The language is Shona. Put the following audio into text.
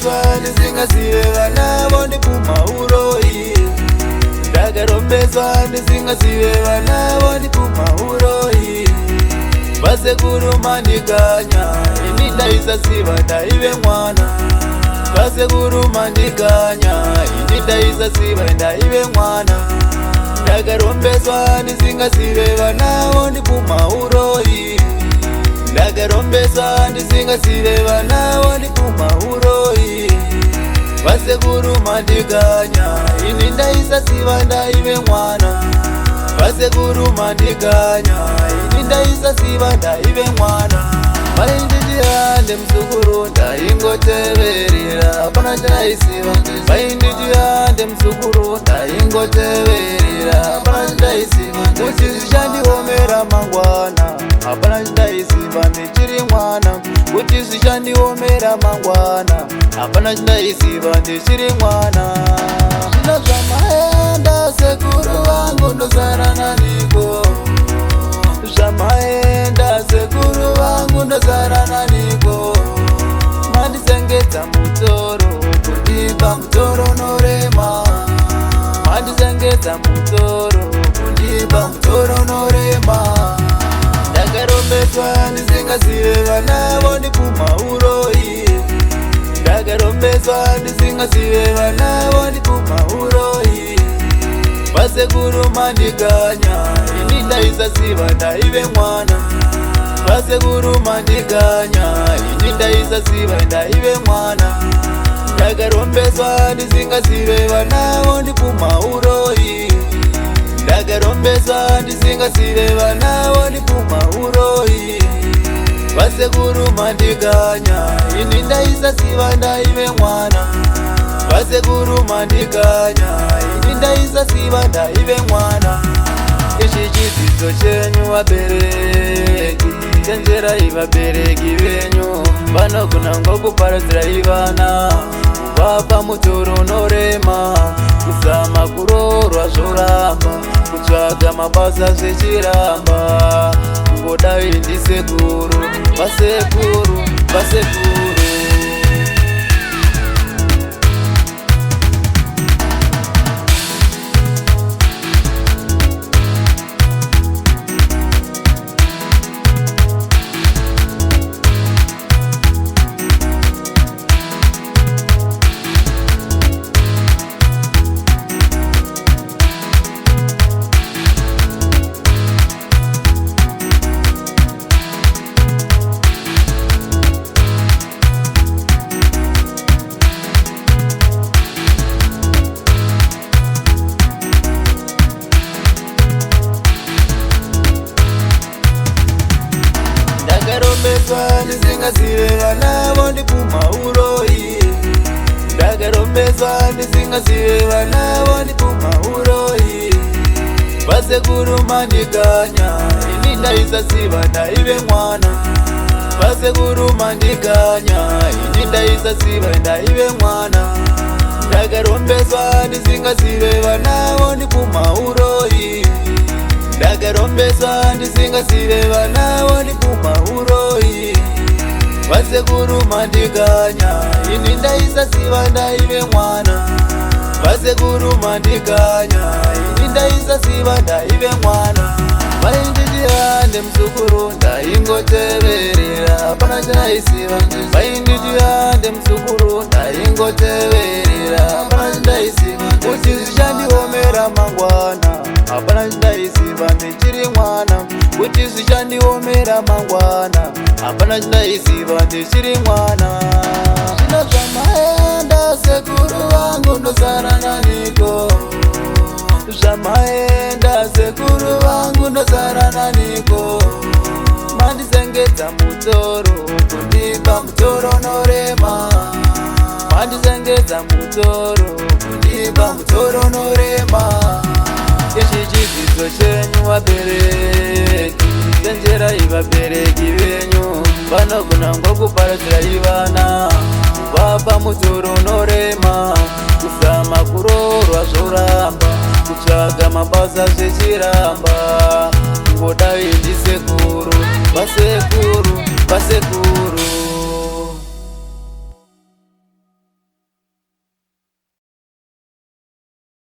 ndakarombeswa ndisingazive vana vondipuma uroi. Ndakarombeswa ndisingazive vana vondipuma uroi. Vasekuru mandikanya ini ndaisaziva ndaive mwana. Vasekuru mandikanya ini ndaisaziva ndaive mwana. Ndakarombeswa ndisingazive vana vondipuma uroi. Ndakarombeswa ndisingazive vana vondipuma uroi. Vasekuru mandikanya ini ndaisaziva ndaive mwana. Vasekuru mandikanya ini ndaisaziva ndaive mwana. Vainditiande msukuru ndaingoteverera hapana chandaisiva. Vainditiande msukuru ndaingoteverera hapana chandaisiva. Kuti zvichandiomera mangwana hapana chandaisiva ndichiri mwana. Kuti zvichandiomera mangwana hapana chandaisiva ndichiri mwana. Zvino zvamaenda sekuru vangu ndosara naniko. Zvamaenda sekuru vangu ndosara naniko. Mandisengedza mutoro kundipa mutoro norema. Mandisengedza mutoro kundipa mutoro norema. Ndakarombeswa ndisingazive vana vondipuma uroi. Ndakarombeswa ndisingazive vana vondipuma uroi. Vasekuru mandikanya ini ndaisaziva ndaive mwana. Vasekuru mandikanya ini ndaisaziva ndaive mwana. Ndakarombeswa ndisingazive vana vondipuma uroi. Ndakarombeswa ndisingazive vana vondipuma uroi. Vasekuru mandikanya ini ndaisaziva ndaive mwana. Vasekuru mandikanya ini ndaisaziva ndaive mwana. Ichi chidzidzo chenyu vabereki, chenjerai vabereki venyu. Vanogona ngokuparadzira vana, kuvapa mutoro unorema. Kuzama kuroorwa zvoramba, kutsvaga mabasa zvichiramba. Kungodai ndisekuru, vasekuru, vasekuru. Ndakarombeswa ndisingazive vana vondipuma uroi. Ndakarombeswa ndisingazive vana vondipuma uroi. Vasekuru mandikanya ini ndaisaziva ndaive mwana. Vasekuru mandikanya ini ndaisaziva ndaive mwana. Ndakarombeswa ndisingazive vana vondipuma uroi. Ndakarombeswa ndisingazive vana vondipuma uroi. Vasekuru mandikanya ini ndaisaziva ndaive mwana. Vasekuru mandikanya ini ndaisaziva ndaive mwana. Vainditiande msukuru ndaingoteverera hapana chandaisiva. Vainditiande msukuru ndaingoteverera hapana chandaisiva. Kuti zvichandiomera mangwana hapana chandaisiva ndichiri mwana. Kuti zvichandiomera mangwana hapana chandaisiva ndichiri mwana. Zvino zvamaenda sekuru vangu ndosara naniko. Zvamaenda sekuru vangu ndosara naniko. Mandisengedza mutoro kundipa mutoro norema. Mandisengedza mutoro kundipa mutoro norema. Ichi chidzidzo chenyu vabereki, chenjerai vabereki venyu. Vanogona ngokuparadzira vana, kuvapa mutoro unorema. Kuzama kuroorwa zvoramba, kutsvaga mabasa zvichiramba. Kungodai ndisekuru, vasekuru, vasekuru.